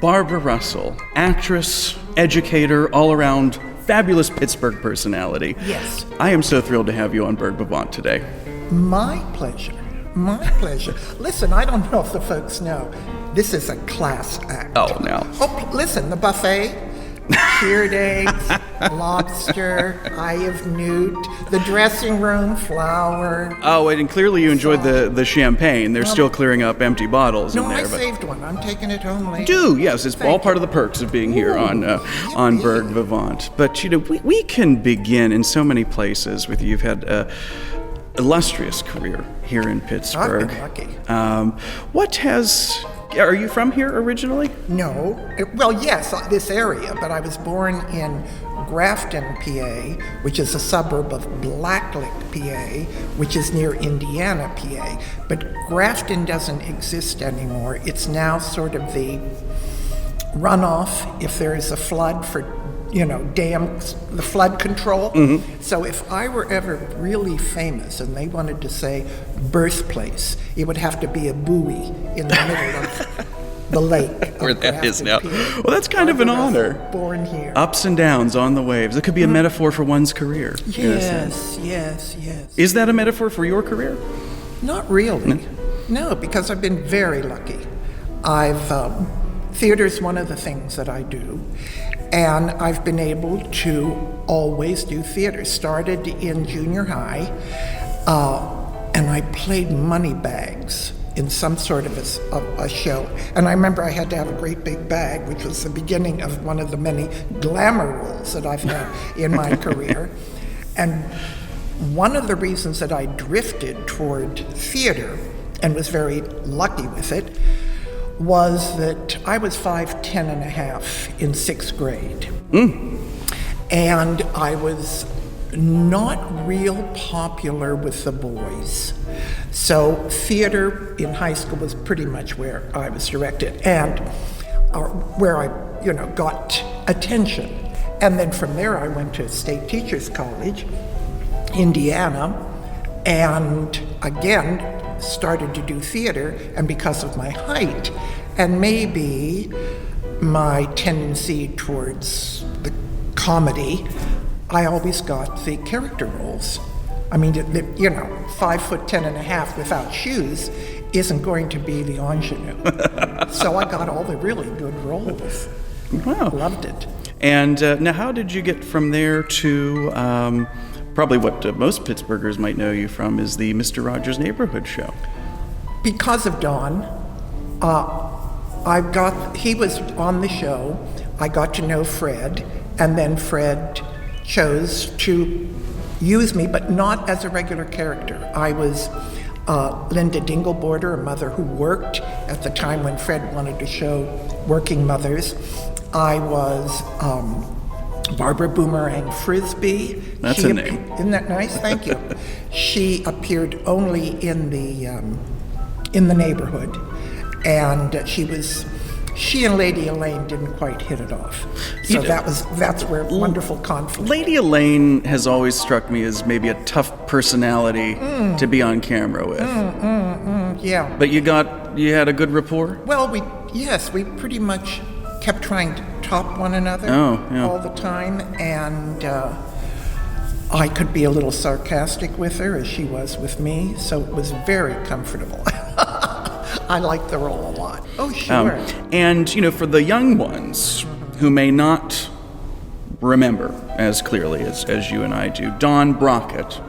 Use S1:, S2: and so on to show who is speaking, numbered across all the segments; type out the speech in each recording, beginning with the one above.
S1: Barbara Russell, actress, educator, all-around fabulous Pittsburgh personality.
S2: Yes.
S1: I am so thrilled to have you on BURGH VIVANT today.
S2: My pleasure. My pleasure. Listen, I don't know if the folks know, this is a class act.
S1: Oh, no.
S2: Oh, listen, the buffet, cured eggs, lobster, eye of newt, the dressing room, flour.
S1: Oh, and clearly you enjoyed the champagne. They're still clearing up empty bottles in there.
S2: No, I saved one. I'm taking it home later.
S1: Do, yes. It's all part of the perks of being here on BURGH VIVANT. But, we can begin in so many places with you. You've had an illustrious career here in Pittsburgh.
S2: I've been lucky.
S1: Are you from here originally?
S2: No. Well, yes, this area, but I was born in Grafton, PA, which is a suburb of Blacklick, PA, which is near Indiana, PA. But Grafton doesn't exist anymore. It's now sort of the runoff if there is a flood for the flood control.
S1: Mm-hmm.
S2: So if I were ever really famous and they wanted to say birthplace, it would have to be a buoy in the middle of the lake.
S1: Where that is now.
S2: PA.
S1: Well, that's kind of an honor.
S2: Born here.
S1: Ups and downs on the waves. It could be a metaphor for one's career.
S2: Yes.
S1: Is that a metaphor for your career?
S2: Not really. No, because I've been very lucky. Theater's one of the things that I do. And I've been able to always do theater. Started in junior high, and I played money bags in some sort of a show. And I remember I had to have a great big bag, which was the beginning of one of the many glamour roles that I've had in my career. And one of the reasons that I drifted toward theater, and was very lucky with it, was that I was 5'10" and a half in 6th grade. And I was not real popular with the boys. So theater in high school was pretty much where I was directed and where I, got attention. And then from there I went to State Teachers College, Indiana, and again, started to do theater, and because of my height and maybe my tendency towards the comedy, I always got the character roles. I mean, 5'10" and a half without shoes isn't going to be the ingenue. So I got all the really good roles.
S1: Wow.
S2: Loved it.
S1: And now how did you get from there to probably what most Pittsburghers might know you from is the Mr. Rogers' Neighborhood Show? Because
S2: of Don, he was on the show. I got to know Fred, and then Fred chose to use me, but not as a regular character. I was Linda Dingleborder, a mother who worked at the time when Fred wanted to show working mothers. I was Barbara Boomerang Frisbee.
S1: That's a name.
S2: Isn't that nice? Thank you. She appeared only in the neighborhood, and she and Lady Elaine didn't quite hit it off. So that's where wonderful conflict.
S1: Lady Elaine has always struck me as maybe a tough personality to be on camera with.
S2: Yeah.
S1: But you had a good rapport?
S2: Well, we pretty much kept trying to top one another all the time, and I could be a little sarcastic with her as she was with me, so it was very comfortable. I liked the role a lot. Oh, sure.
S1: And, for the young ones who may not remember as clearly as you and I do, Don Brockett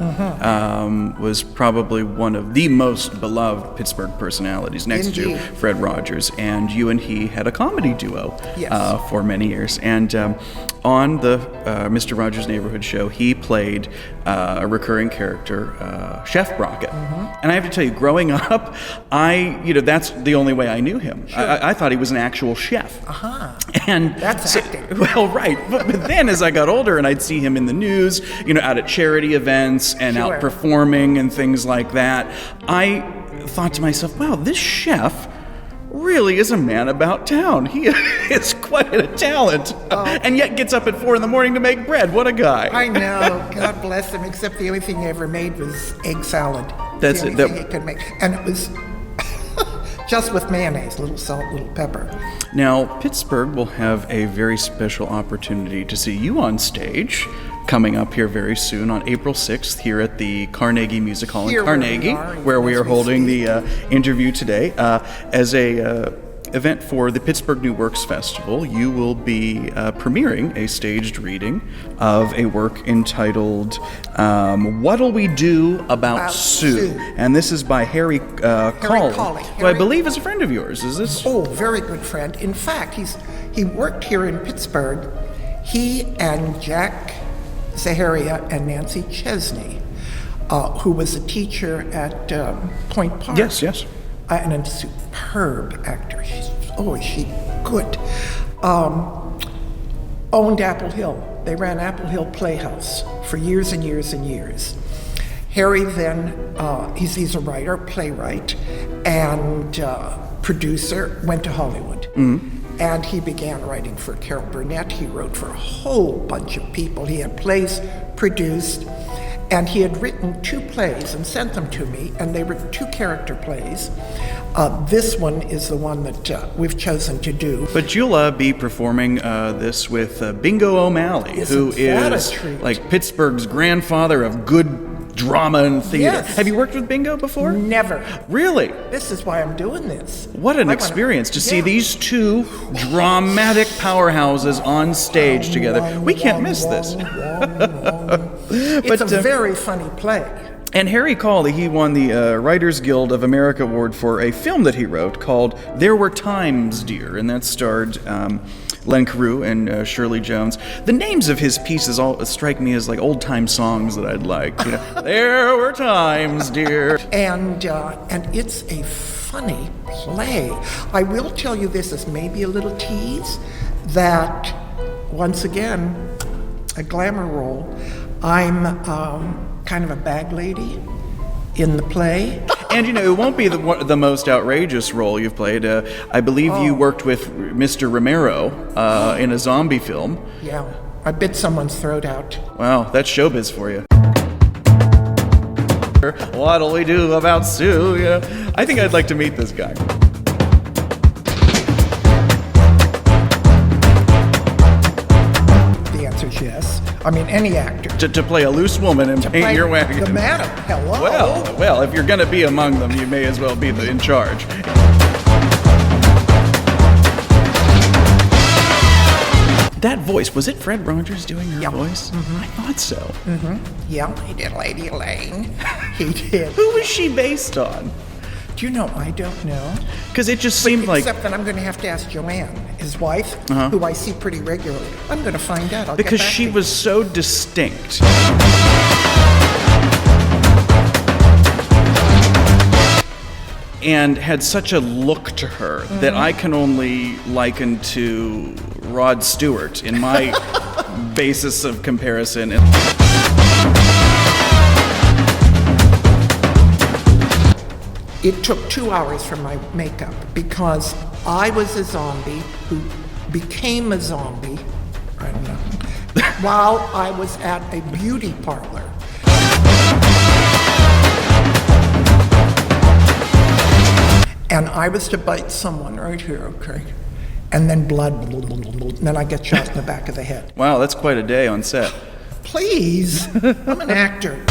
S1: was probably one of the most beloved Pittsburgh personalities next to Fred Rogers, and you and he had a comedy duo for many years. And on the Mr. Rogers' Neighborhood Show, he played a recurring character, Chef Brockett. And I have to tell you, growing up, that's the only way I knew him.
S2: Sure.
S1: I thought he was an actual chef. And
S2: that's acting.
S1: Well, right. But then as I got older and I'd see him in the news, out at charity events and out performing and things like that, I thought to myself, wow, this chef really is a man about town. He is quite a talent, and yet gets up at 4 a.m. to make bread. What a guy.
S2: I know. God bless him, except the only thing he ever made was egg salad.
S1: That's
S2: the
S1: it.
S2: only thing he could make. And it was just with mayonnaise, little salt, little pepper.
S1: Now, Pittsburgh will have a very special opportunity to see you on stage coming up here very soon on April 6th here at the Carnegie Music Hall in Carnegie, where we are holding the interview today. As a event for the Pittsburgh New Works Festival, you will be premiering a staged reading of a work entitled What'll We Do About Sue? And this is by Harry Cawley, who I believe is a friend of yours. Is this?
S2: Oh, very good friend. In fact, he worked here in Pittsburgh. He and Jack Zaharia and Nancy Chesney, who was a teacher at Point Park.
S1: Yes, yes.
S2: And a superb actor. Is she good? Owned Apple Hill. They ran Apple Hill Playhouse for years and years and years. Harry then, he's a writer, playwright, and producer, went to Hollywood. And he began writing for Carol Burnett. He wrote for a whole bunch of people. He had plays produced, and he had written 2 plays and sent them to me, and they were 2 character plays. This one is the one that we've chosen to do.
S1: But you'll be performing this with Bingo O'Malley, who is like Pittsburgh's grandfather of good drama and theater.
S2: Yes.
S1: Have you worked with Bingo before?
S2: Never.
S1: Really?
S2: This is why I'm doing this.
S1: What an experience to see these 2 dramatic powerhouses on stage together. We can't miss this.
S2: It's a very funny play.
S1: And Harry Cawley, he won the Writers Guild of America Award for a film that he wrote called There Were Times, Dear, and that starred Len Carew and Shirley Jones. The names of his pieces all strike me as like old-time songs that I'd like. You know, There Were Times, Dear.
S2: And it's a funny play. I will tell you this as maybe a little tease, that once again, a glamour role. I'm kind of a bag lady in the play.
S1: And, you know, it won't be the most outrageous role you've played. I believe you worked with Mr. Romero in a zombie film.
S2: Yeah, I bit someone's throat out.
S1: Wow, that's showbiz for you. What'll we do about Sue? Yeah. I think I'd like to meet this guy.
S2: The answer is yes. I mean, any actor.
S1: To play a loose woman and paint your wagon.
S2: The madam, hello.
S1: Well, if you're going to be among them, you may as well be in charge. That voice, was it Fred Rogers doing her voice? I thought so.
S2: Yeah, he did Lady Elaine. He did.
S1: Who was she based on?
S2: Do you know? I don't know.
S1: Because it just seemed like...
S2: Except that I'm going to have to ask Joanne, his wife, who I see pretty regularly. I'm going to find out.
S1: Because she was so distinct. And had such a look to her that I can only liken to Rod Stewart in my basis of comparison.
S2: It took 2 hours for my makeup because I was a zombie who became a zombie, I don't know, while I was at a beauty parlor. And I was to bite someone right here, okay? And then blood, and then I get shot in the back of the head.
S1: Wow, that's quite a day on set.
S2: Please, I'm an actor.